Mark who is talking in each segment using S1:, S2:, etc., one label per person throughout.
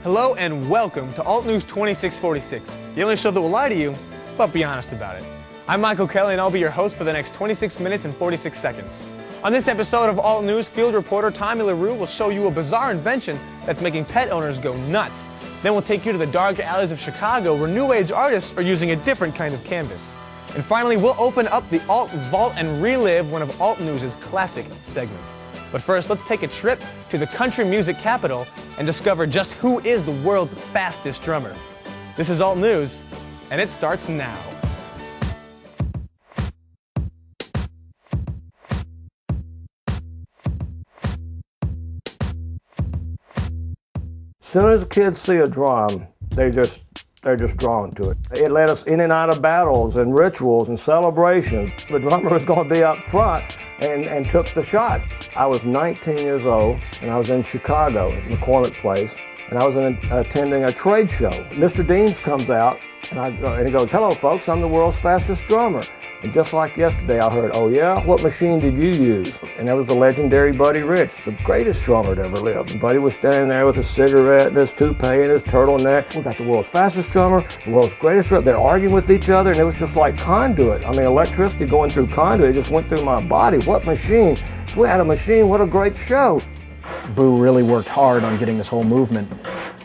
S1: Hello and welcome to AltNews 2646, the only show that will lie to you, but be honest about it. I'm Michael Kelly and I'll be your host for the next 26 minutes and 46 seconds. On this episode of AltNews, field reporter Tommy LaRue will show you a bizarre invention that's making pet owners go nuts. Then we'll take you to the dark alleys of Chicago where new age artists are using a different kind of canvas. And finally, we'll open up the Alt Vault and relive one of AltNews' classic segments. But first, let's take a trip to the country music capital and discover just who is the world's fastest drummer. This is AltNews, and it starts now.
S2: As soon as kids see a drum, they're just drawn to it. It led us in and out of battles and rituals and celebrations. The drummer was going to be up front and took the shot. I was 19 years old and I was in Chicago at McCormick Place and I was attending a trade show. Mr. Deans comes out and he goes, "Hello folks, I'm the world's fastest drummer." And just like yesterday I heard, "Oh yeah, what machine did you use?" And that was the legendary Buddy Rich, the greatest drummer to ever live. And Buddy was standing there with his cigarette and his toupee and his turtleneck. We got the world's fastest drummer, the world's greatest drummer. They're arguing with each other and it was just like conduit. I mean, electricity going through conduit, it just went through my body. What machine? If we had a machine, what a great show.
S3: Boo really worked hard on getting this whole movement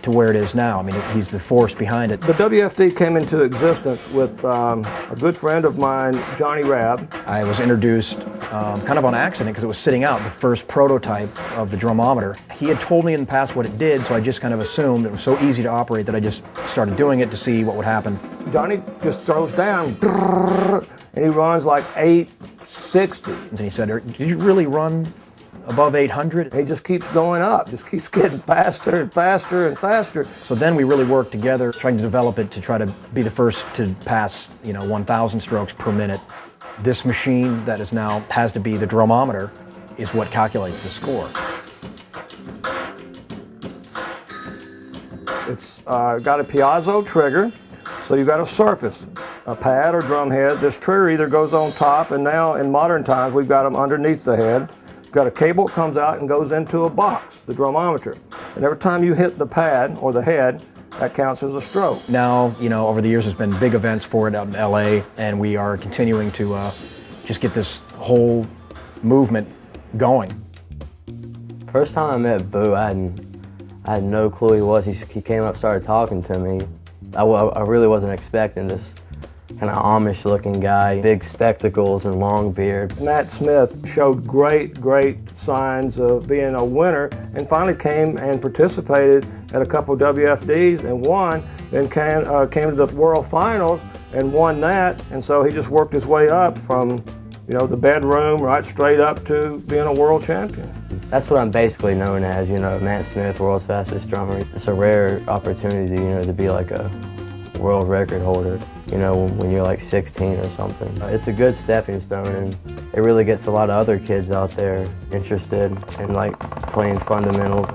S3: to where it is now. I mean, he's the force behind it.
S2: The WFD came into existence with a good friend of mine, Johnny Rabb.
S3: I was introduced kind of on accident because it was sitting out, the first prototype of the Drumometer. He had told me in the past what it did, so I just kind of assumed it was so easy to operate that I just started doing it to see what would happen.
S2: Johnny just throws down, and he runs like 860.
S3: And he said, "Did you really run above 800?
S2: He just keeps going up, just keeps getting faster and faster and faster.
S3: So then we really worked together, trying to develop it to try to be the first to pass, 1,000 strokes per minute. This machine that is now has to be the Drumometer is what calculates the score.
S2: It's got a piezo trigger, so you've got a surface, a pad or drum head. This trigger either goes on top, and now in modern times we've got them underneath the head. Got a cable that comes out and goes into a box, the Drumometer. And every time you hit the pad or the head, that counts as a stroke.
S3: Now, over the years there's been big events for it out in LA, and we are continuing to just get this whole movement going.
S4: First time I met Boo, I had no clue who he was. He came up, started talking to me. I really wasn't expecting this kind of Amish-looking guy, big spectacles and long beard.
S2: Matt Smith showed great signs of being a winner and finally came and participated at a couple of WFDs and won, then came to the World Finals and won that, and so he just worked his way up from the bedroom right straight up to being a world champion.
S4: That's what I'm basically known as, Matt Smith, world's fastest drummer. It's a rare opportunity, to be like a world record holder, when you're like 16 or something. It's a good stepping stone, and it really gets a lot of other kids out there interested in like playing fundamentals.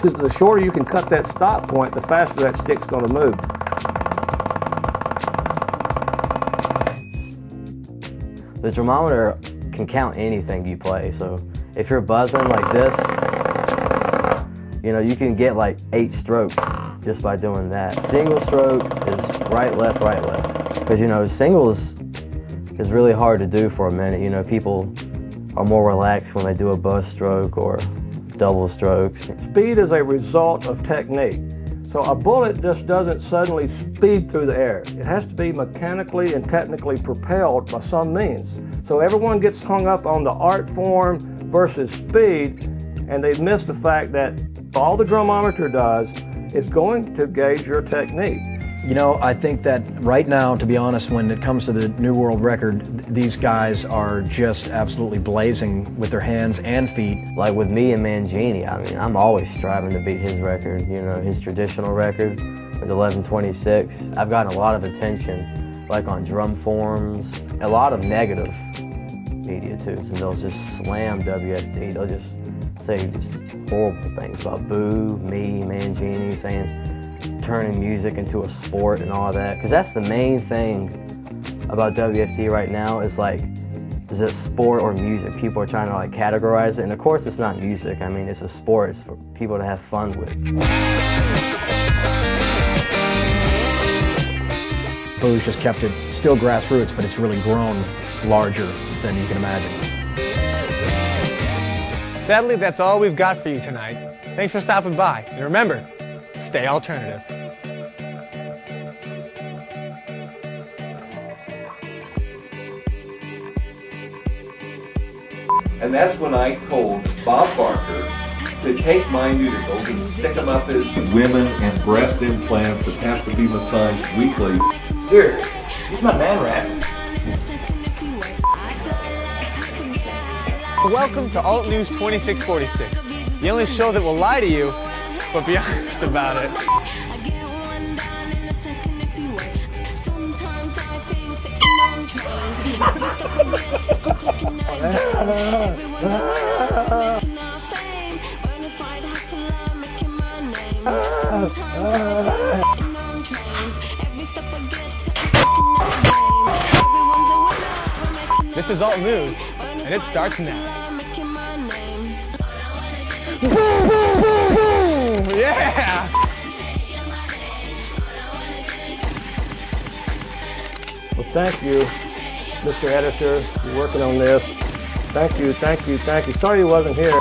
S2: The shorter you can cut that stop point, the faster that stick's going to move.
S4: The Drumometer can count anything you play, so if you're buzzing like this, you can get like 8 strokes just by doing that. Single stroke is right, left, because singles is really hard to do for a minute. People are more relaxed when they do a buzz stroke or double strokes.
S2: Speed is a result of technique. So a bullet just doesn't suddenly speed through the air. It has to be mechanically and technically propelled by some means. So everyone gets hung up on the art form versus speed, and they miss the fact that all the Drumometer does is going to gauge your technique.
S3: I think that right now, to be honest, when it comes to the new world record, these guys are just absolutely blazing with their hands and feet.
S4: Like with me and Mangini, I'm always striving to beat his record, his traditional record with 11:26. I've gotten a lot of attention, like on drum forums, a lot of negative media too, and they'll just slam WFD. They'll just say just horrible things about Boo, me, Mangini, saying turning music into a sport and all that. Because that's the main thing about WFD right now is like is it sport or music? People are trying to like categorize it, and of course it's not music. I mean, it's a sport. It's for people to have fun with.
S3: Boo's just kept it still grassroots, but it's really grown larger than you can imagine.
S1: Sadly, that's all we've got for you tonight. Thanks for stopping by, and remember, stay alternative.
S5: And that's when I told Bob Barker to take my neutrals and stick them up as women and breast implants that have to be massaged weekly.
S6: Here, here's my man wrap.
S1: Welcome to AltNews 2646, the only show that will lie to you, but be honest about it. This is AltNews, and it starts now. Boom, boom, boom, boom! Yeah!
S2: Well, thank you, Mr. Editor. You're working on this. Thank you, thank you, thank you. Sorry he wasn't here.